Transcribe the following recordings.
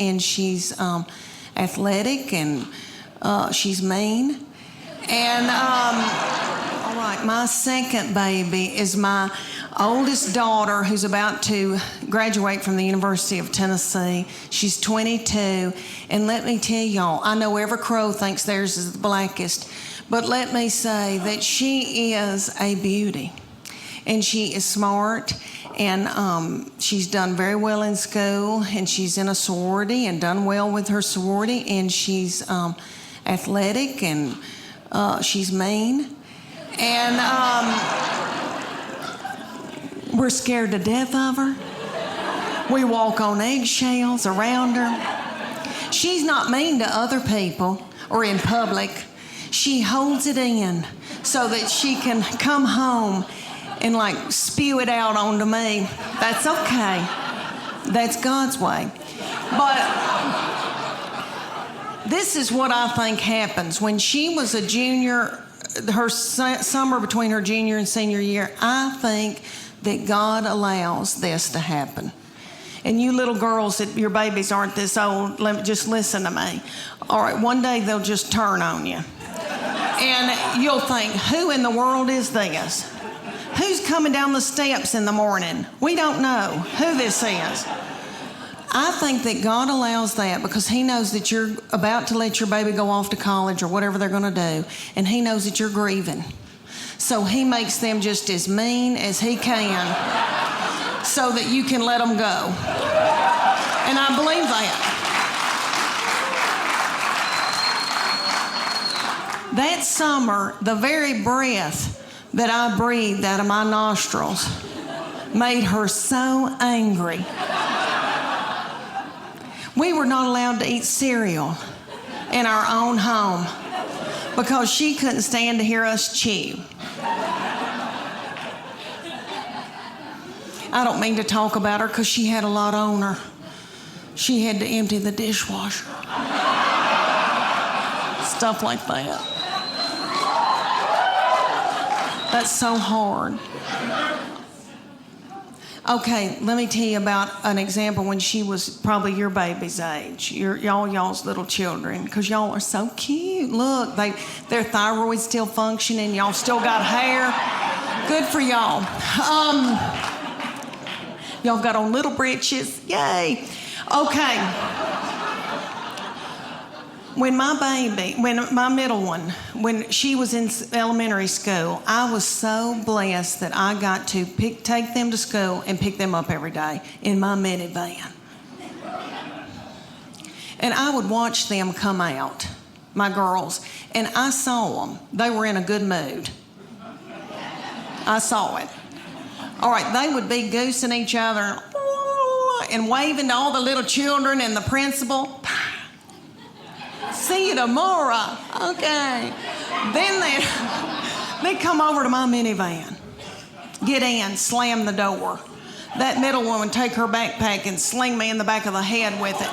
and she's athletic, and she's mean. And all right, my second baby is my oldest daughter, who's about to graduate from the University of Tennessee. She's 22, and let me tell y'all, I know every crow thinks theirs is the blackest, but let me say that she is a beauty, and she is smart, and she's done very well in school, and she's in a sorority and done well with her sorority, and she's athletic, and she's mean, and we're scared to death of her. We walk on eggshells around her. She's not mean to other people or in public. She holds it in so that she can come home and like spew it out onto me. That's okay. That's God's way. But this is what I think happens. When she was a junior, her summer between her junior and senior year, I think that God allows this to happen. And you little girls, that your babies aren't this old, just listen to me. All right, one day they'll just turn on you. And you'll think, who in the world is this? Who's coming down the steps in the morning? We don't know who this is. I think that God allows that because he knows that you're about to let your baby go off to college or whatever they're going to do, and he knows that you're grieving. So he makes them just as mean as he can so that you can let them go. And I believe that. That summer, the very breath that I breathed out of my nostrils made her so angry. We were not allowed to eat cereal in our own home because she couldn't stand to hear us chew. I don't mean to talk about her because she had a lot on her. She had to empty the dishwasher. Stuff like that. That's so hard. Okay, let me tell you about an example when she was probably your baby's age, y'all's little children, because y'all are so cute. Look, their thyroid's still functioning. Y'all still got hair. Good for y'all. Y'all got on little britches. Yay. Okay. When my middle one, when she was in elementary school, I was so blessed that I got to take them to school and pick them up every day in my minivan. And I would watch them come out, my girls, and I saw them. They were in a good mood. I saw it. All right, they would be goosing each other and waving to all the little children and the principal. See you tomorrow. Okay. Then they'd come over to my minivan, get in, slam the door. That middle one would take her backpack and sling me in the back of the head with it.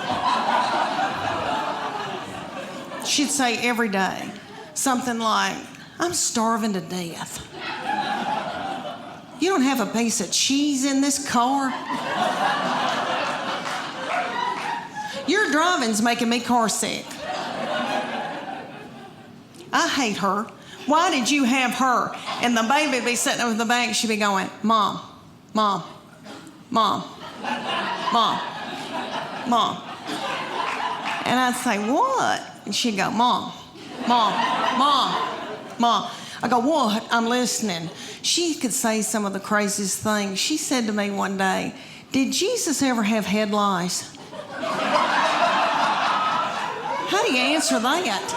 She'd say every day something like, I'm starving to death. You don't have a piece of cheese in this car? Your driving's making me car sick. I hate her. Why did you have her? And the baby would be sitting over the back. She'd be going, Mom, Mom, Mom, Mom, Mom. And I'd say, what? And she'd go, Mom, Mom, Mom, Mom. I go, what? I'm listening. She could say some of the craziest things. She said to me one day, did Jesus ever have head lice? How do you answer that?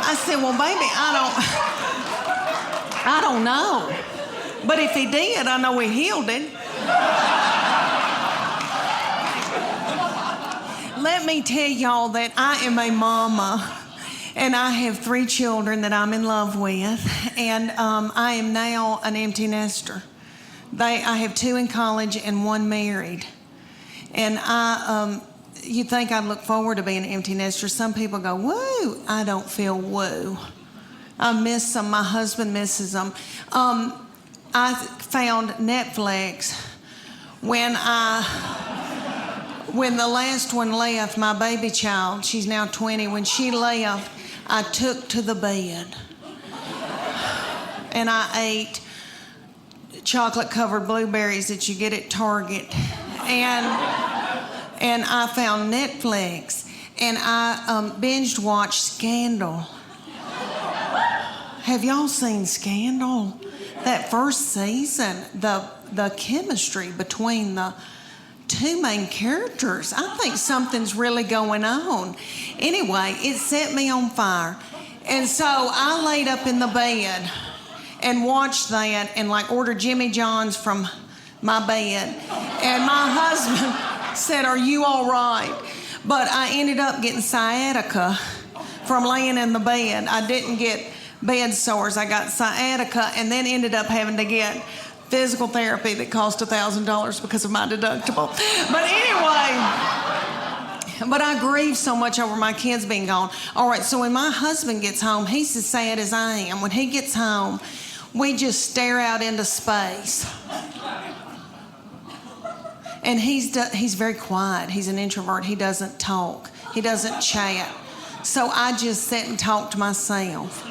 I said, well, baby, I don't know. But if he did, I know he healed it. Let me tell y'all that I am a mama, and I have 3 children that I'm in love with, and I am now an empty nester. I have 2 in college and 1 married. And you'd think I'd look forward to being an empty nester. Some people go, woo. I don't feel woo. I miss them. My husband misses them. I found Netflix when I when the last one left, my baby child, she's now 20, when she left, I took to the bed. And I ate chocolate-covered blueberries that you get at Target. And I found Netflix. And I binged watched Scandal. Have y'all seen Scandal? That first season, the chemistry between the two main characters, I think something's really going on. Anyway, it set me on fire. And so I laid up in the bed and watched that and like ordered Jimmy John's from my bed. And my husband said, "Are you all right?" But I ended up getting sciatica from laying in the bed. I didn't get bed sores. I got sciatica and then ended up having to get physical therapy that cost $1,000 because of my deductible. But anyway, but I grieve so much over my kids being gone. All right, so when my husband gets home, he's as sad as I am. When he gets home, we just stare out into space. And he's very quiet. He's an introvert. He doesn't talk. He doesn't chat. So I just sit and talk to myself.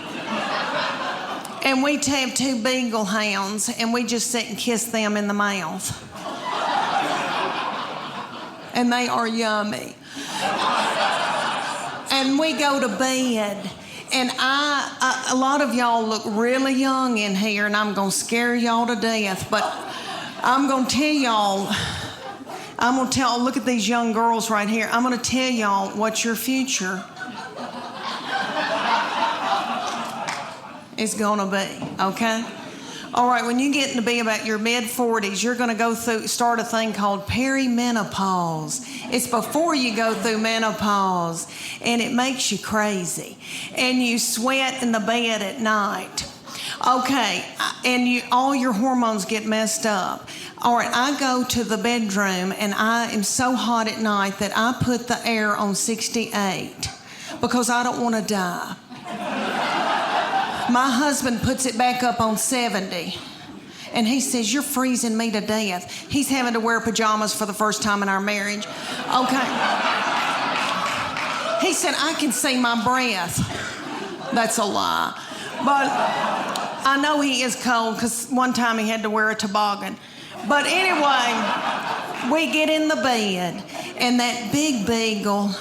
And we have 2 beagle hounds, and we just sit and kiss them in the mouth. And they are yummy. And we go to bed. And a lot of y'all look really young in here, and I'm going to scare y'all to death. But I'm going to tell y'all, look at these young girls right here. I'm going to tell y'all what your future is going to be, okay? All right, when you get to be about your mid-40s, you're going to start a thing called perimenopause. It's before you go through menopause, and it makes you crazy. And you sweat in the bed at night. Okay, and all your hormones get messed up. All right, I go to the bedroom, and I am so hot at night that I put the air on 68 because I don't want to die. My husband puts it back up on 70. And he says, "You're freezing me to death." He's having to wear pajamas for the first time in our marriage. Okay. He said, "I can see my breath." That's a lie. But I know he is cold because one time he had to wear a toboggan. But anyway, we get in the bed, and that big beagle,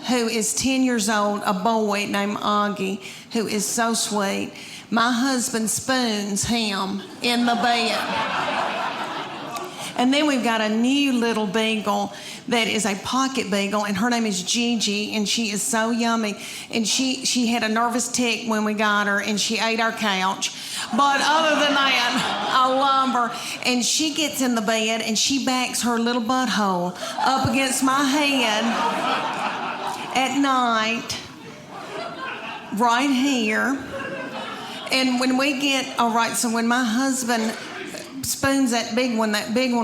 who is 10 years old, a boy named Augie, who is so sweet, my husband spoons him in the bed. And then we've got a new little beagle that is a pocket beagle, and her name is Gigi, and she is so yummy. And she had a nervous tick when we got her, and she ate our couch. But other than that, I love her. And she gets in the bed, and she backs her little butthole up against my head at night, right here. And when we get, all right, so when my husband spoons that big one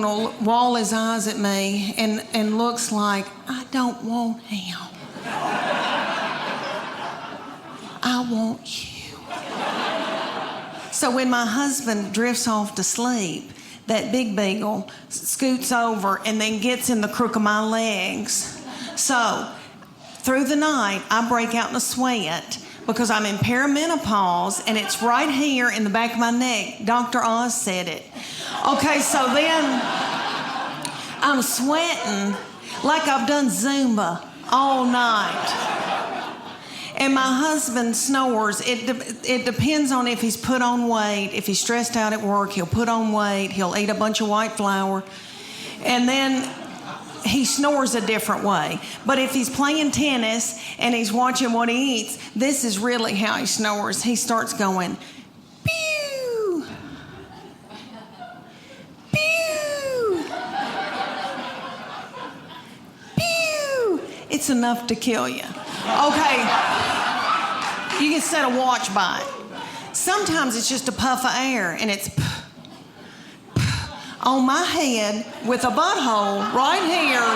will wall his eyes at me and looks like, "I don't want him. I want you." So when my husband drifts off to sleep, that big beagle scoots over and then gets in the crook of my legs. So through the night, I break out in a sweat because I'm in perimenopause, and it's right here in the back of my neck. Dr. Oz said it. Okay, so then I'm sweating like I've done Zumba all night. And my husband snores. It depends on if he's put on weight. If he's stressed out at work, he'll put on weight. He'll eat a bunch of white flour. And then he snores a different way. But if he's playing tennis and he's watching what he eats, this is really how he snores. He starts going, pew, pew, pew. It's enough to kill you. Okay, you can set a watch by it. Sometimes it's just a puff of air, and it's on my head with a butthole right here,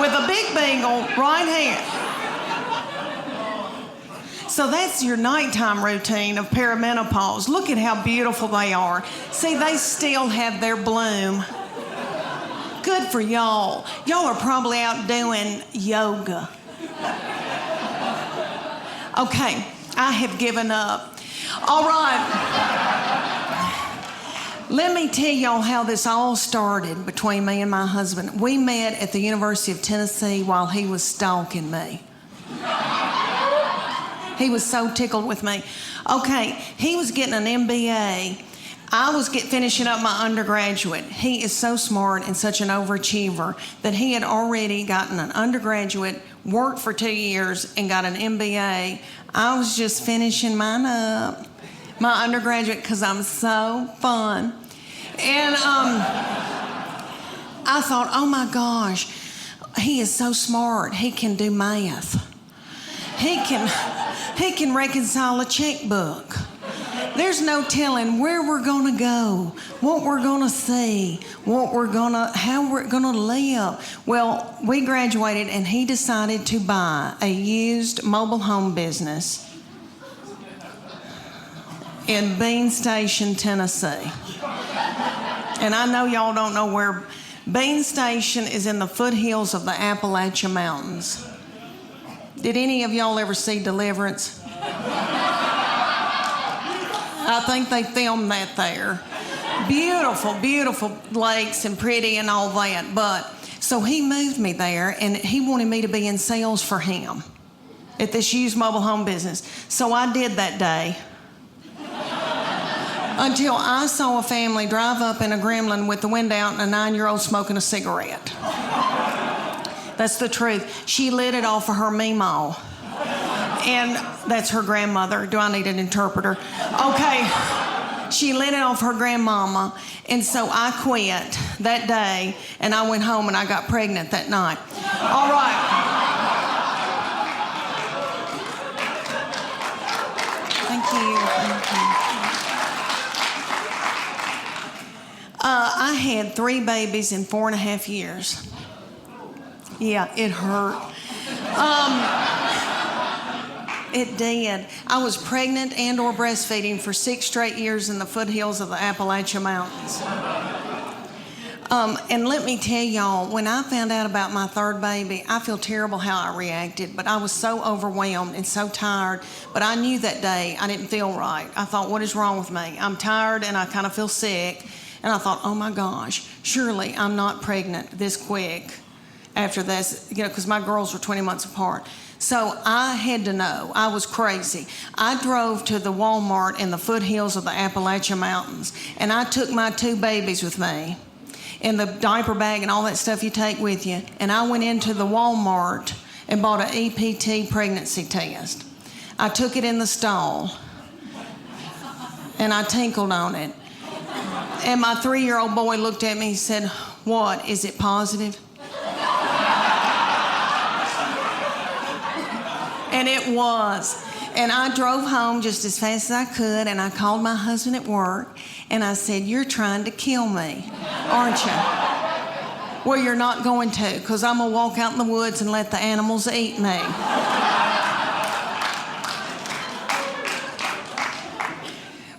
with a big beagle right here. So that's your nighttime routine of perimenopause. Look at how beautiful they are. See, they still have their bloom. Good Good for y'all. Y'all are probably out doing yoga. Okay, I have given up. All right. Let me tell y'all how this all started between me and my husband. We met at the University of Tennessee while he was stalking me. He was so tickled with me. Okay, he was getting an MBA. I was finishing up my undergraduate. He is so smart and such an overachiever that he had already gotten an undergraduate, worked for 2 years, and got an MBA. I was just finishing mine up, my undergraduate, because I'm so fun. And I thought, oh my gosh, he is so smart. He can do math. He can reconcile a checkbook. There's no telling where we're going to go, what we're going to see, how we're going to live. Well, we graduated and he decided to buy a used mobile home business in Bean Station, Tennessee. And I know y'all don't know where Bean Station is. In the foothills of the Appalachian Mountains. Did any of y'all ever see Deliverance? I think they filmed that there. Beautiful, beautiful lakes and pretty and all that. But so he moved me there and he wanted me to be in sales for him at this used mobile home business. So I did that day. Until I saw a family drive up in a Gremlin with the window out and a 9-year-old smoking a cigarette. That's the truth. She lit it off of her meemaw. And that's her grandmother. Do I need an interpreter? Okay. She lit it off her grandmama. And so I quit that day and I went home and I got pregnant that night. All right. Thank you. Thank you. I had 3 babies in 4.5 years. Yeah, it hurt. It did. I was pregnant and or breastfeeding for 6 straight years in the foothills of the Appalachian Mountains. And let me tell y'all, when I found out about my 3rd baby, I feel terrible how I reacted, but I was so overwhelmed and so tired. But I knew that day I didn't feel right. I thought, what is wrong with me? I'm tired and I kind of feel sick. And I thought, oh my gosh, surely I'm not pregnant this quick after this, because my girls were 20 months apart. So I had to know. I was crazy. I drove to the Walmart in the foothills of the Appalachian Mountains, and I took my 2 babies with me in the diaper bag and all that stuff you take with you, and I went into the Walmart and bought an EPT pregnancy test. I took it in the stall, and I tinkled on it. And my 3-year-old boy looked at me and said, what, is it positive? And it was. And I drove home just as fast as I could, and I called my husband at work, and I said, you're trying to kill me, aren't you? Well, you're not going to, because I'm going to walk out in the woods and let the animals eat me.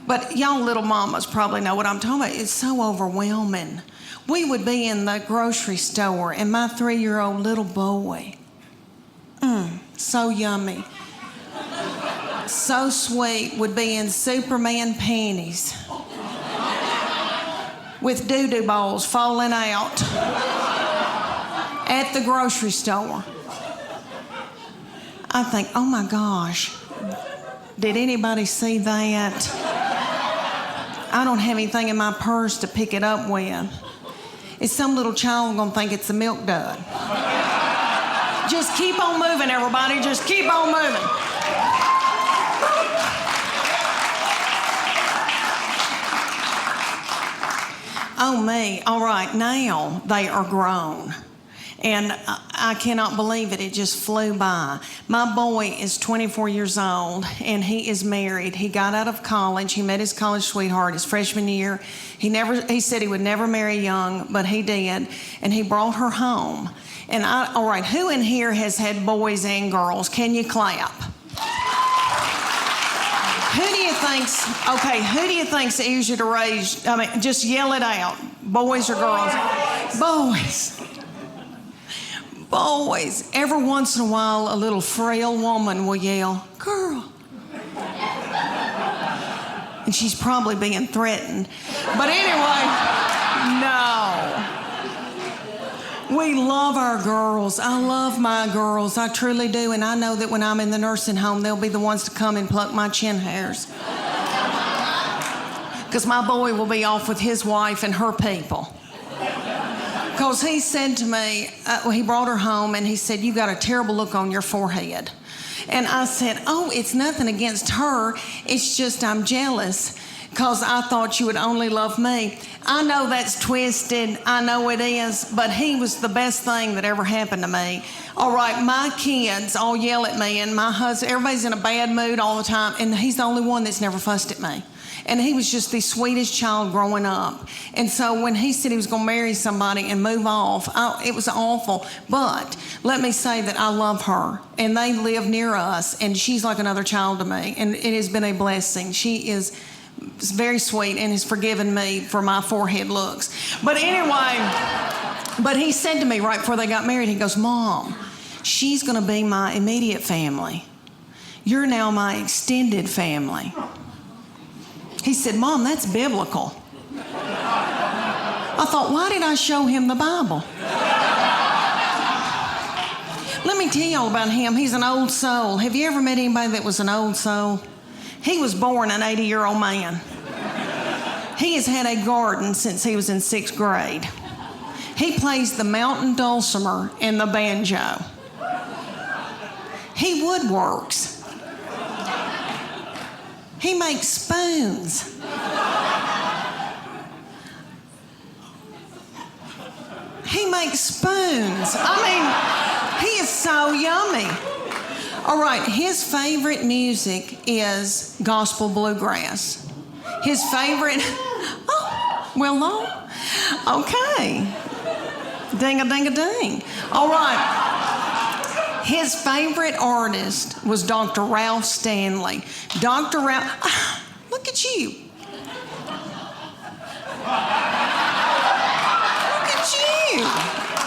But y'all little mamas probably know what I'm talking about. It's so overwhelming. We would be in the grocery store, and my 3-year-old little boy, so yummy, so sweet, would be in Superman panties with doo-doo balls falling out at the grocery store. I think, oh my gosh, did anybody see that? I don't have anything in my purse to pick it up with. Is some little child gonna think it's a milk dud? Just keep on moving, everybody. Just keep on moving. Oh, me. All right, now they are grown. And I cannot believe it. It just flew by. My boy is 24 years old, and he is married. He got out of college. He met his college sweetheart his freshman year. He said he would never marry young, but he did, and he brought her home. And all right, who in here has had boys and girls? Can you clap? Who do you think's easier to raise? I mean, just yell it out, boys or girls. Boys. Boys. Every once in a while, a little frail woman will yell, "Girl." And she's probably being threatened. But anyway, no. We love our girls. I love my girls. I truly do. And I know that when I'm in the nursing home, they'll be the ones to come and pluck my chin hairs. Because my boy will be off with his wife and her people. Because he said to me, he brought her home and he said, "You got a terrible look on your forehead." And I said, "Oh, it's nothing against her. It's just I'm jealous because I thought you would only love me." I know that's twisted. I know it is. But he was the best thing that ever happened to me. All right, my kids all yell at me and my husband, everybody's in a bad mood all the time. And he's the only one that's never fussed at me. And he was just the sweetest child growing up. And so when he said he was going to marry somebody and move off, it was awful. But let me say that I love her. And they live near us. And she's like another child to me. And it has been a blessing. She is very sweet and has forgiven me for my forehead looks. But anyway, but he said to me right before they got married, he goes, "Mom, she's going to be my immediate family. You're now my extended family." He said, "Mom, that's biblical." I thought, why did I show him the Bible? Let me tell you all about him. He's an old soul. Have you ever met anybody that was an old soul? He was born an 80-year-old man. He has had a garden since he was in 6th grade. He plays the mountain dulcimer and the banjo. He woodworks. He makes spoons. He makes spoons. I mean, he is so yummy. All right, his favorite music is gospel bluegrass. His favorite, oh, well, no. Okay. Ding-a-ding-a-ding. All right. His favorite artist was Dr. Ralph Stanley. Dr. Ralph, look at you. Look at you.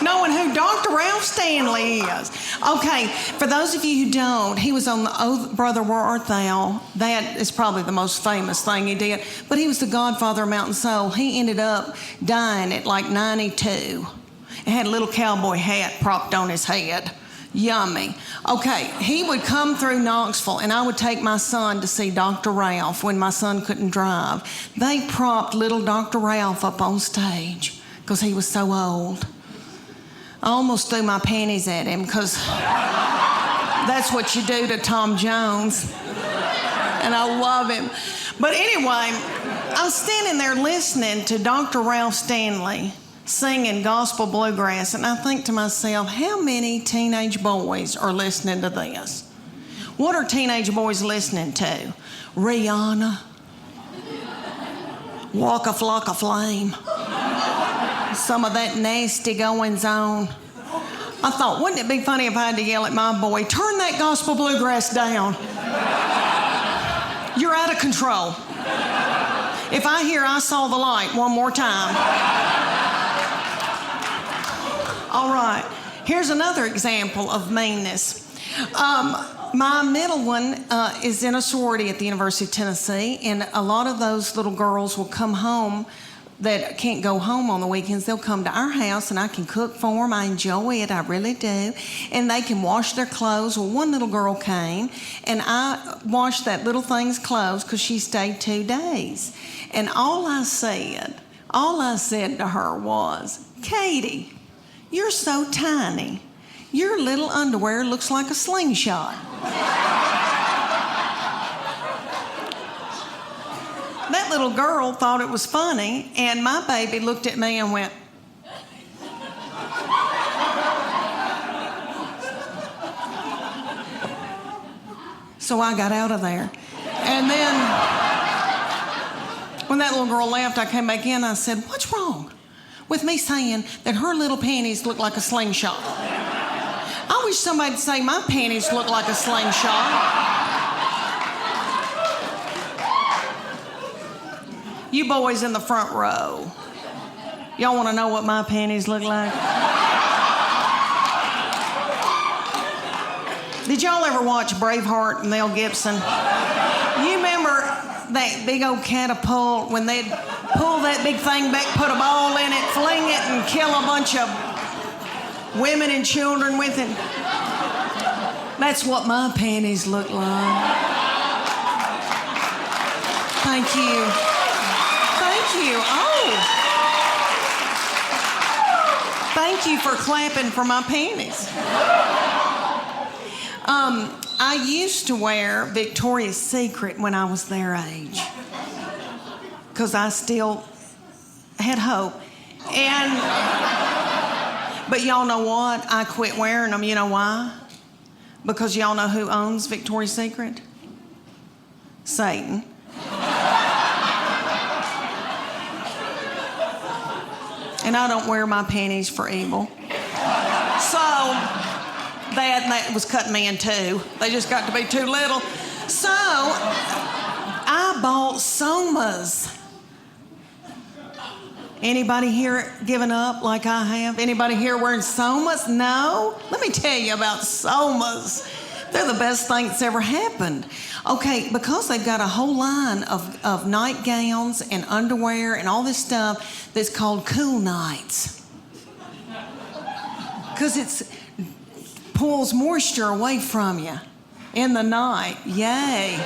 Knowing who Dr. Ralph Stanley is. Okay, for those of you who don't, he was on the Oh Brother Where Art Thou. That is probably the most famous thing he did. But he was the godfather of Mountain Soul. He ended up dying at like 92. And had a little cowboy hat propped on his head. Yummy. Okay, he would come through Knoxville and I would take my son to see Dr. Ralph when my son couldn't drive. They propped little Dr. Ralph up on stage because he was so old. I almost threw my panties at him because that's what you do to Tom Jones. And I love him. But anyway, I was standing there listening to Dr. Ralph Stanley singing gospel bluegrass, and I think to myself, how many teenage boys are listening to this? What are teenage boys listening to? Rihanna, Waka Flocka Flame, some of that nasty goings on. I thought, wouldn't it be funny if I had to yell at my boy, "Turn that gospel bluegrass down. You're out of control. If I hear I saw the light one more time." All right, here's another example of meanness. My middle one is in a sorority at the University of Tennessee, and a lot of those little girls will come home that can't go home on the weekends. They'll come to our house, and I can cook for them. I enjoy it, I really do. And they can wash their clothes. Well, one little girl came, and I washed that little thing's clothes because she stayed 2 days. And all I said to her was, "Katie, you're so tiny. Your little underwear looks like a slingshot." That little girl thought it was funny, and my baby looked at me and went, so I got out of there. And then when that little girl left, I came back in, I said, "What's wrong with me saying that her little panties look like a slingshot? I wish somebody'd say my panties look like a slingshot." You boys in the front row, Y'all want to know what my panties look like? Did y'all ever watch Braveheart and Mel Gibson? You remember that big old catapult when they'd pull that big thing back, put a ball in it, fling it, and kill a bunch of women and children with it? That's what my panties look like. Thank you. Thank you. Oh. Thank you for clapping for my panties. I used to wear Victoria's Secret when I was their age, because I still had hope. But y'all know what? I quit wearing them. You know why? Because y'all know who owns Victoria's Secret? Satan. And I don't wear my panties for evil. So that was cutting me in two. They just got to be too little. So I bought Somas. Anybody here giving up like I have? Anybody here wearing Somas? No? Let me tell you about Somas. They're the best thing that's ever happened. Okay, because they've got a whole line of nightgowns and underwear and all this stuff that's called Cool Nights. Because it pulls moisture away from you in the night. Yay.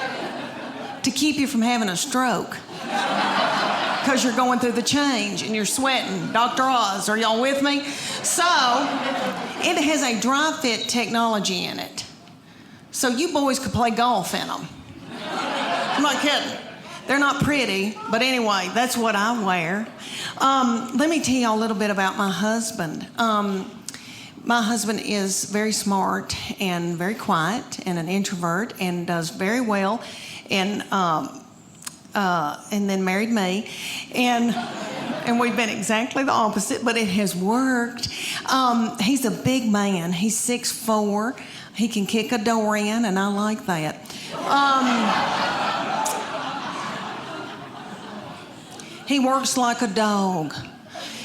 To keep you from having a stroke. Because you're going through the change and you're sweating. Dr. Oz, are y'all with me? So, it has a dry fit technology in it. So you boys could play golf in them. I'm not kidding. They're not pretty, but anyway, that's what I wear. Let me tell you a little bit about my husband. My husband is very smart and very quiet and an introvert and does very well, and then married me, and we've been exactly the opposite, but it has worked. He's a big man. He's 6'4". He can kick a door in, and I like that. He works like a dog,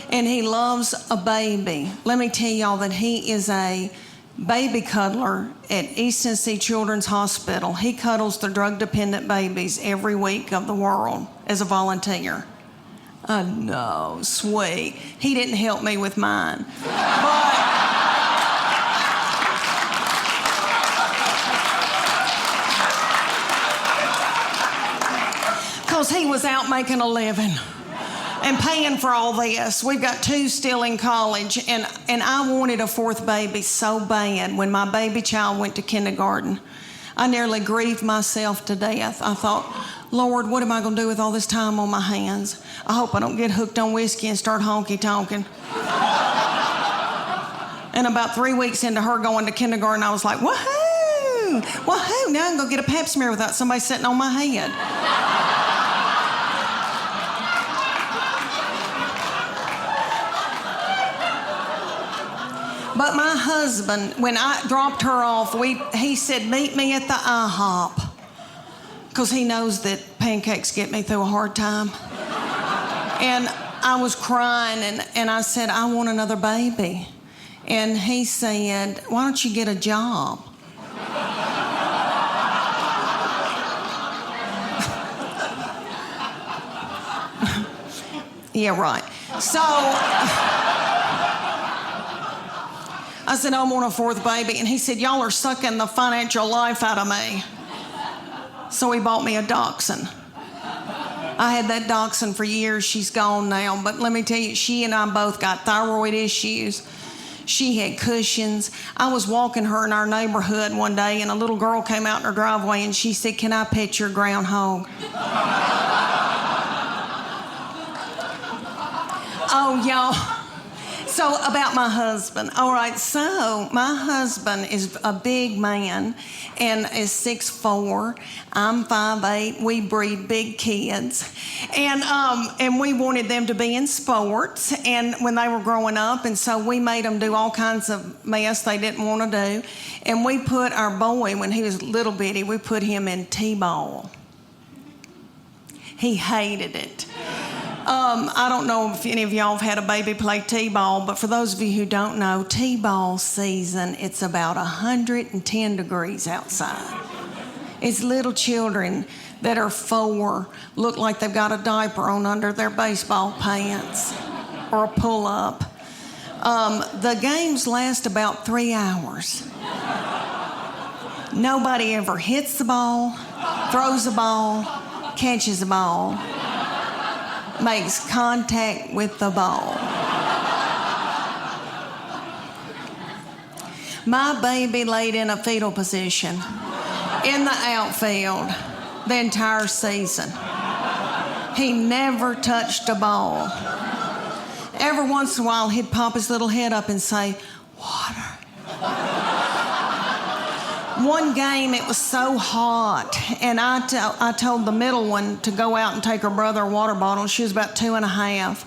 and he loves a baby. Let me tell y'all that he is a baby cuddler at East Tennessee Children's Hospital. He cuddles the drug-dependent babies every week of the world as a volunteer. I know, sweet. He didn't help me with mine. But because he was out making a living and paying for all this. We've got 2 still in college, and I wanted a 4th baby so bad. When my baby child went to kindergarten, I nearly grieved myself to death. I thought, Lord, what am I going to do with all this time on my hands? I hope I don't get hooked on whiskey and start honky-tonking. And about 3 weeks into her going to kindergarten, I was like, woohoo! Woohoo! Now I can go get a pap smear without somebody sitting on my head. But my husband, when I dropped her off, he said, meet me at the IHOP. Because he knows that pancakes get me through a hard time. And I was crying, and I said, I want another baby. And he said, why don't you get a job? Yeah, right. So I said, I want a 4th baby. And he said, y'all are sucking the financial life out of me. So he bought me a dachshund. I had that dachshund for years. She's gone now. But let me tell you, she and I both got thyroid issues. She had cushions. I was walking her in our neighborhood one day, and a little girl came out in her driveway, and she said, can I pet your groundhog? Oh, y'all. So about my husband. All right, so my husband is a big man and is 6'4". I'm 5'8". We breed big kids. And we wanted them to be in sports and when they were growing up, and so we made them do all kinds of mess they didn't want to do. And we put our boy, when he was little bitty, we put him in T-ball. He hated it. I don't know if any of y'all have had a baby play t-ball, but for those of you who don't know, t-ball season, it's about 110 degrees outside. It's little children that are 4 look like they've got a diaper on under their baseball pants or a pull-up. The games last about 3 hours. Nobody ever hits the ball, throws the ball, catches the ball, makes contact with the ball. My baby laid in a fetal position in the outfield the entire season. He never touched a ball. Every once in a while, he'd pop his little head up and say, "Water." One game, it was so hot, and I told the middle one to go out and take her brother a water bottle. She was about 2.5,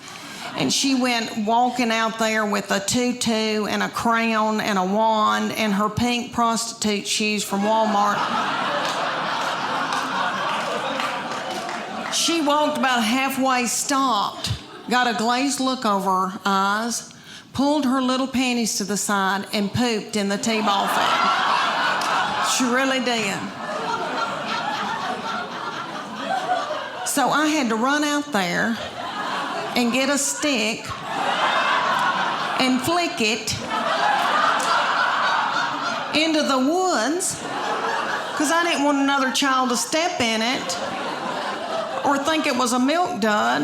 and she went walking out there with a tutu and a crown and a wand and her pink prostitute shoes from Walmart. She walked about halfway, stopped, got a glazed look over her eyes, pulled her little panties to the side, and pooped in the t-ball field. She really did. So I had to run out there and get a stick and flick it into the woods because I didn't want another child to step in it or think it was a milk dud.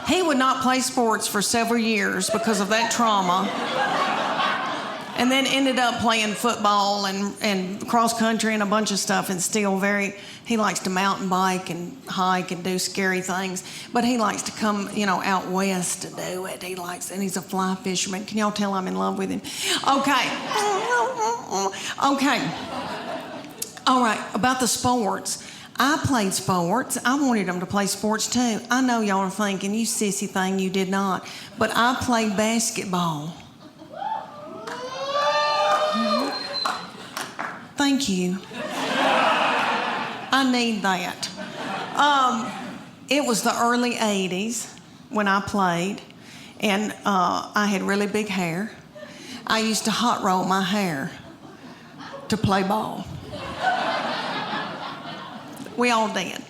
He would not play sports for several years because of that trauma. And then ended up playing football and cross country and a bunch of stuff, and still he likes to mountain bike and hike and do scary things, but he likes to come, out west to do it. And he's a fly fisherman. Can y'all tell I'm in love with him? Okay. All right, about the sports. I played sports. I wanted them to play sports too. I know y'all are thinking, you sissy thing, you did not. But I played basketball. Thank you. I need that. It was the early 80s when I played, and I had really big hair. I used to hot roll my hair to play ball. We all did.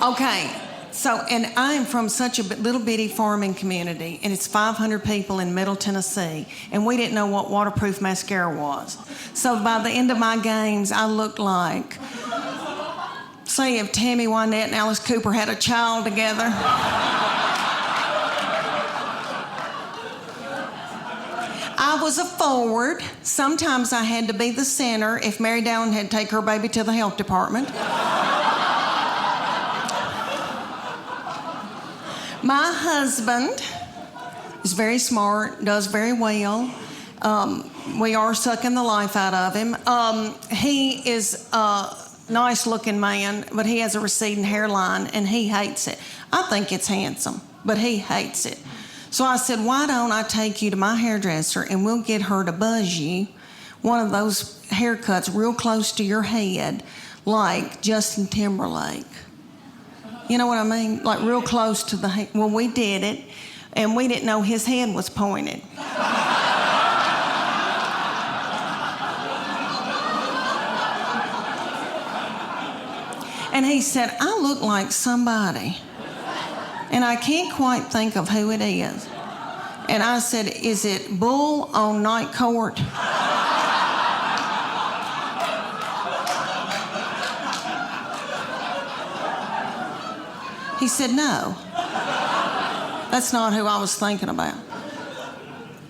Okay. So, and I am from such a little bitty farming community, and it's 500 people in Middle Tennessee, and we didn't know what waterproof mascara was. So by the end of my games, I looked like, say if Tammy Wynette and Alice Cooper had a child together. I was a forward. Sometimes I had to be the center if Mary Dallin had to take her baby to the health department. My husband is very smart, does very well. We are sucking the life out of him. He is a nice-looking man, but he has a receding hairline, and he hates it. I think it's handsome, but he hates it. So I said, why don't I take you to my hairdresser, and we'll get her to buzz you one of those haircuts real close to your head, like Justin Timberlake. You know what I mean? Like real close to the head. Well, we did it, and we didn't know his head was pointed. And he said, I look like somebody, and I can't quite think of who it is. And I said, is it Bull on Night Court? He said, no, that's not who I was thinking about.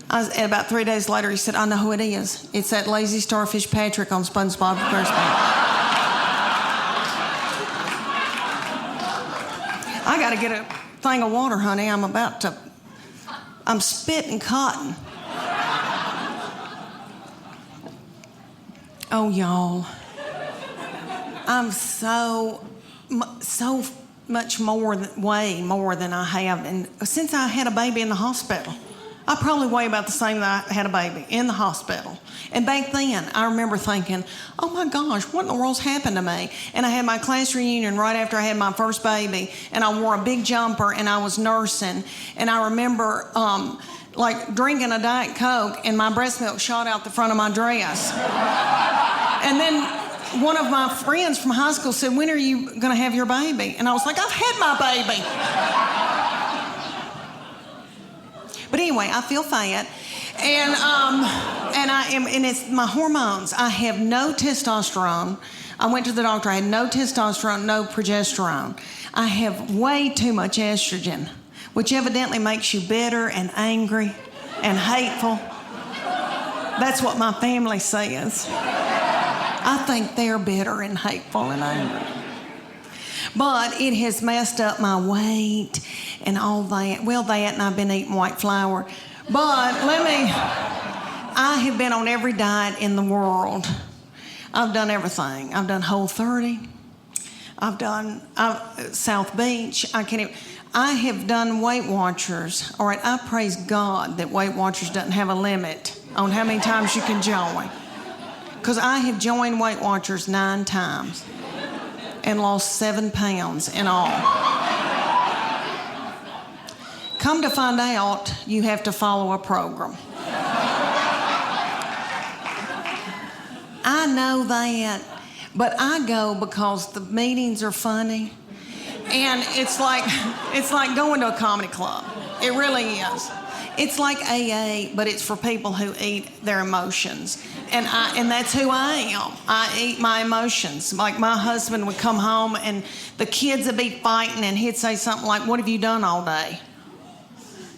About 3 days later, he said, I know who it is. It's that lazy starfish Patrick on SpongeBob SquarePants. I got to get a thing of water, honey. I'm spitting cotton. Oh, y'all. I'm so much more, way more than I have. And since I had a baby in the hospital, I probably weigh about the same that I had a baby in the hospital. And back then, I remember thinking, oh my gosh, what in the world's happened to me? And I had my class reunion right after I had my first baby, and I wore a big jumper, and I was nursing. And I remember like drinking a Diet Coke, and my breast milk shot out the front of my dress. And then one of my friends from high school said, when are you going to have your baby? And I was like, I've had my baby. But anyway, I feel fat, and it's my hormones. I have no testosterone. I went to the doctor. I had no testosterone, no progesterone. I have way too much estrogen, which evidently makes you bitter and angry and hateful. That's what my family says. I think they're bitter and hateful and angry. But it has messed up my weight and all that. Well, that, and I've been eating white flour. But I have been on every diet in the world. I've done everything. I've done Whole30. I've done South Beach. I have done Weight Watchers. All right, I praise God that Weight Watchers doesn't have a limit on how many times you can join. Because I have joined Weight Watchers 9 times. And lost 7 pounds in all. Come to find out, you have to follow a program. I know that, but I go because the meetings are funny, and it's like going to a comedy club. It really is. It's like AA, but it's for people who eat their emotions. And that's who I am. I eat my emotions. Like my husband would come home and the kids would be fighting and he'd say something like, what have you done all day?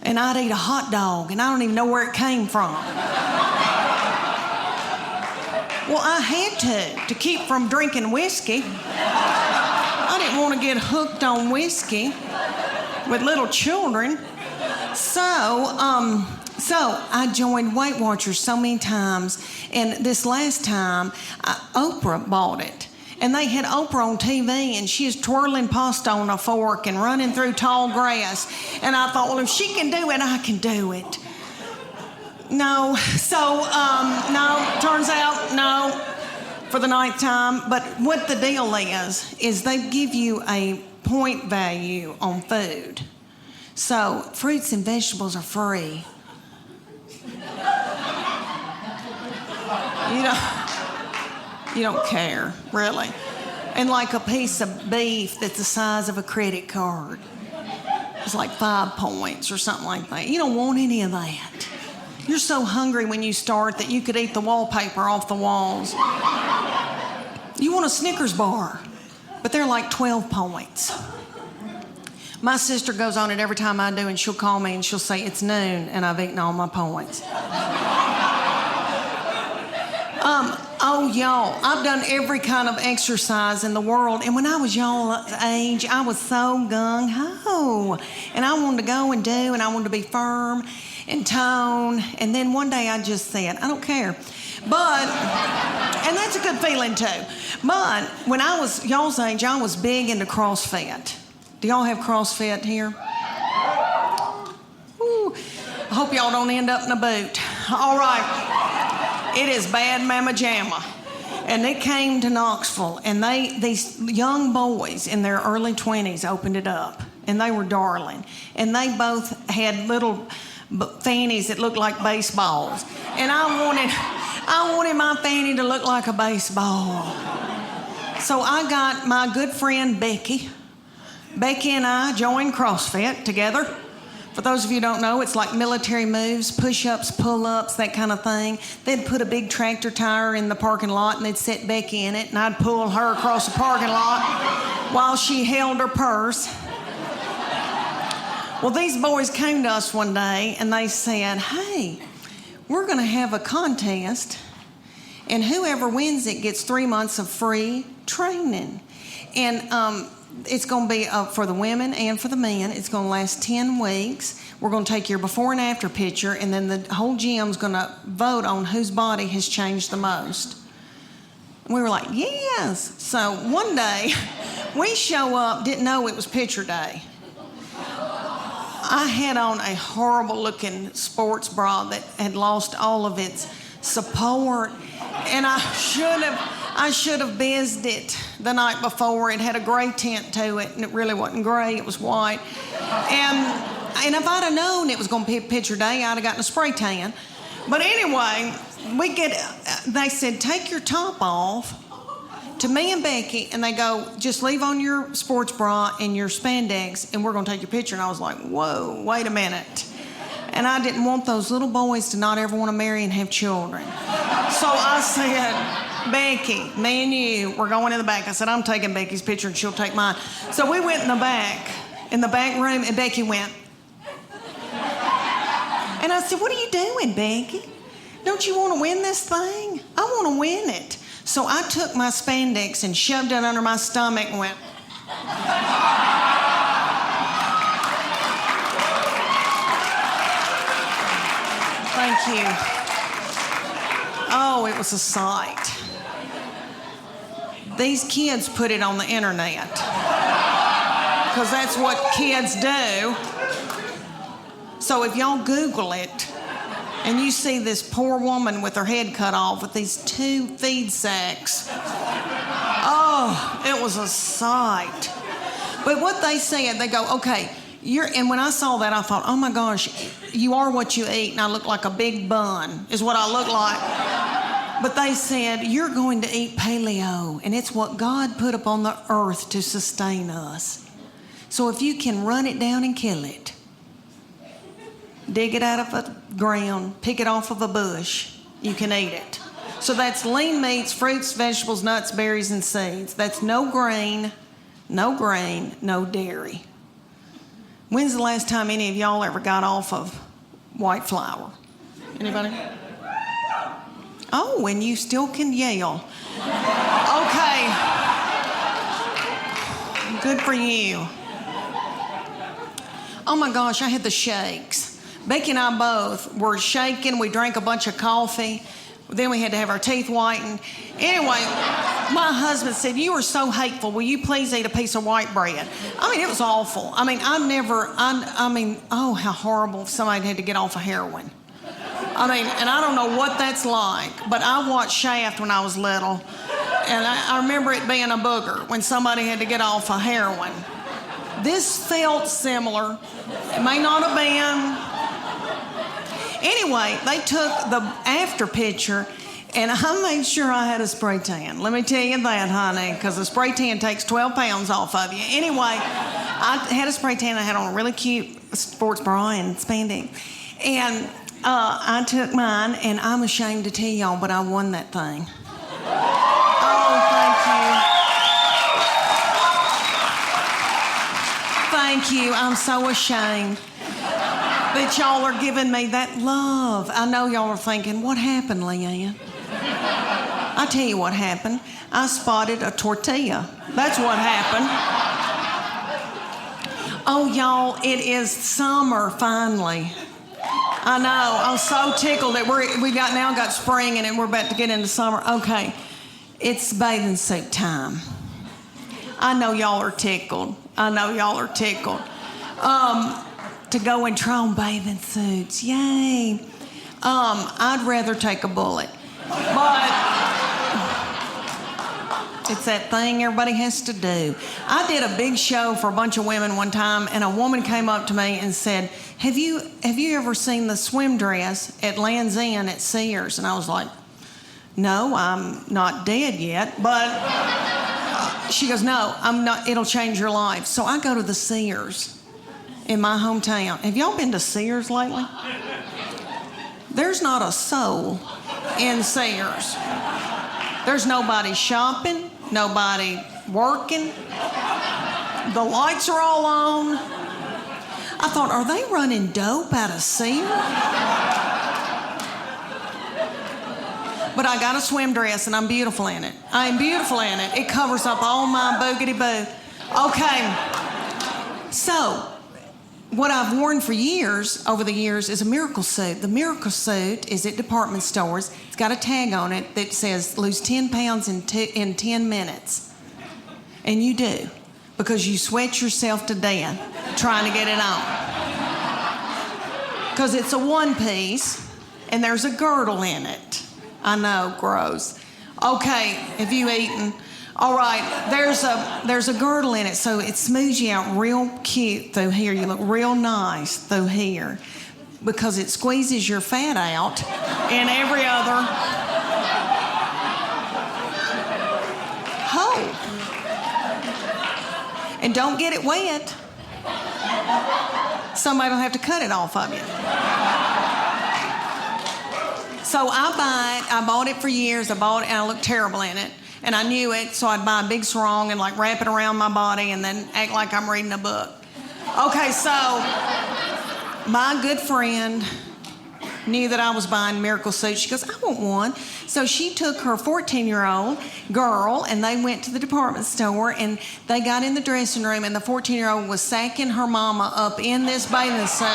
And I'd eat a hot dog and I don't even know where it came from. Well, I had to keep from drinking whiskey. I didn't want to get hooked on whiskey with little children. So I joined Weight Watchers so many times, and this last time, Oprah bought it. And they had Oprah on TV, and she was twirling pasta on a fork and running through tall grass. And I thought, well, if she can do it, I can do it. No, turns out, no, for the 9th time. But what the deal is they give you a point value on food. So fruits and vegetables are free. You don't care, really. And like a piece of beef that's the size of a credit card. It's like 5 points or something like that. You don't want any of that. You're so hungry when you start that you could eat the wallpaper off the walls. You want a Snickers bar, but they're like 12 points. My sister goes on it every time I do, and she'll call me and she'll say, it's noon, and I've eaten all my points. Oh, y'all, I've done every kind of exercise in the world, and when I was y'all's age, I was so gung-ho, and I wanted to go and do, and I wanted to be firm and tone, and then one day I just said, I don't care. But, and that's a good feeling too, but when I was y'all's age, I was big into CrossFit. Do y'all have CrossFit here? Ooh, I hope y'all don't end up in a boot. All right. It is bad mamma jamma. And it came to Knoxville, and these young boys in their early 20s opened it up, and they were darling. And they both had little fannies that looked like baseballs. And I wanted my fanny to look like a baseball. So I got my good friend Becky. Becky and I joined CrossFit together. For those of you who don't know, it's like military moves, push-ups, pull-ups, that kind of thing. They'd put a big tractor tire in the parking lot, and they'd set Becky in it, and I'd pull her across the parking lot while she held her purse. Well, these boys came to us one day, and they said, hey, we're going to have a contest, and whoever wins it gets 3 months of free training. And it's going to be for the women and for the men. It's going to last 10 weeks. We're going to take your before and after picture, and then the whole gym's going to vote on whose body has changed the most. And we were like, yes. So one day, we show up, didn't know it was picture day. I had on a horrible looking sports bra that had lost all of its support, and I should have bizzed it the night before. It had a gray tint to it, and it really wasn't gray, it was white. And if I'd have known it was going to be a picture day, I'd have gotten a spray tan. But anyway, they said, take your top off to me and Becky, and they go, just leave on your sports bra and your spandex, and we're going to take your picture. And I was like, whoa, wait a minute. And I didn't want those little boys to not ever want to marry and have children. So I said, Becky, me and you, we're going in the back. I said, I'm taking Becky's picture and she'll take mine. So we went in the back room, and Becky went. And I said, what are you doing, Becky? Don't you want to win this thing? I want to win it. So I took my spandex and shoved it under my stomach and went. Thank you. Oh, it was a sight. These kids put it on the internet because that's what kids do. So if y'all Google it and you see this poor woman with her head cut off with these 2 feed sacks, oh, it was a sight. But what they said, they go, okay, and when I saw that, I thought, oh my gosh, you are what you eat, and I look like a big bun, is what I look like. But they said, you're going to eat paleo, and it's what God put upon the earth to sustain us. So if you can run it down and kill it, dig it out of the ground, pick it off of a bush, you can eat it. So that's lean meats, fruits, vegetables, nuts, berries, and seeds. That's no grain, no dairy. When's the last time any of y'all ever got off of white flour? Anybody? Oh, and you still can yell. Okay. Good for you. Oh my gosh, I had the shakes. Becky and I both were shaking. We drank a bunch of coffee. Then we had to have our teeth whitened. Anyway, my husband said, you are so hateful. Will you please eat a piece of white bread? I mean, it was awful. I mean, oh, how horrible if somebody had to get off of heroin. I mean, and I don't know what that's like, but I watched Shaft when I was little, and I remember it being a booger when somebody had to get off of heroin. This felt similar. It may not have been. Anyway, they took the after picture, and I made sure I had a spray tan. Let me tell you that, honey, because a spray tan takes 12 pounds off of you. Anyway, I had a spray tan. I had on a really cute sports bra and spandex. And I took mine, and I'm ashamed to tell y'all, but I won that thing. Oh, thank you. Thank you. I'm so ashamed that y'all are giving me that love. I know y'all are thinking, what happened, Leanne? I tell you what happened. I spotted a tortilla. That's what happened. Oh, y'all, it is summer finally. I know. I'm so tickled that we now got spring and we're about to get into summer. Okay, it's bathing suit time. I know y'all are tickled. To go and try on bathing suits. Yay. I'd rather take a bullet. But it's that thing everybody has to do. I did a big show for a bunch of women one time, and a woman came up to me and said, have you ever seen the swim dress at Land's End at Sears? And I was like, no, I'm not dead yet. But she goes, no, I'm not. It'll change your life. So I go to the Sears in my hometown. Have y'all been to Sears lately? There's not a soul in Sears. There's nobody shopping, nobody working. The lights are all on. I thought, are they running dope out of Sears? But I got a swim dress and I'm beautiful in it. I am beautiful in it. It covers up all my boogity-boo. Okay, so what I've worn for over the years, is a miracle suit. The miracle suit is at department stores. It's got a tag on it that says lose 10 pounds in 10 minutes. And you do, because you sweat yourself to death trying to get it on. because it's a one piece and there's a girdle in it. I know, gross. Okay, have you eaten? All right, there's a girdle in it, so it smooths you out real cute through here. You look real nice through here because it squeezes your fat out in every other hole. And don't get it wet. Somebody will have to cut it off of you. So I bought it for years. I bought it and I looked terrible in it. And I knew it, so I'd buy a big sarong and like wrap it around my body and then act like I'm reading a book. Okay, so my good friend knew that I was buying miracle suits. She goes, I want one. So she took her 14-year-old girl and they went to the department store and they got in the dressing room and the 14-year-old was sacking her mama up in this bathing suit.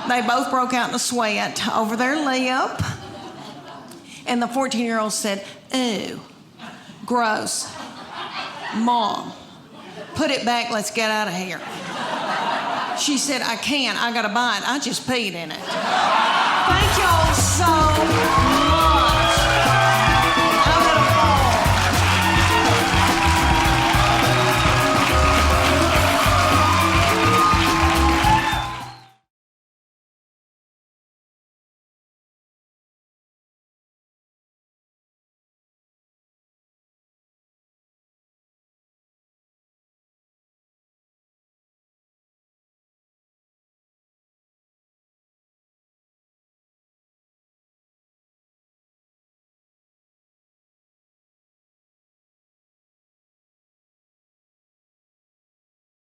They both broke out in a sweat over their lip. And the 14-year-old said, ooh, gross. Mom, put it back, let's get out of here. She said, I can't, I gotta buy it. I just peed in it. Thank y'all so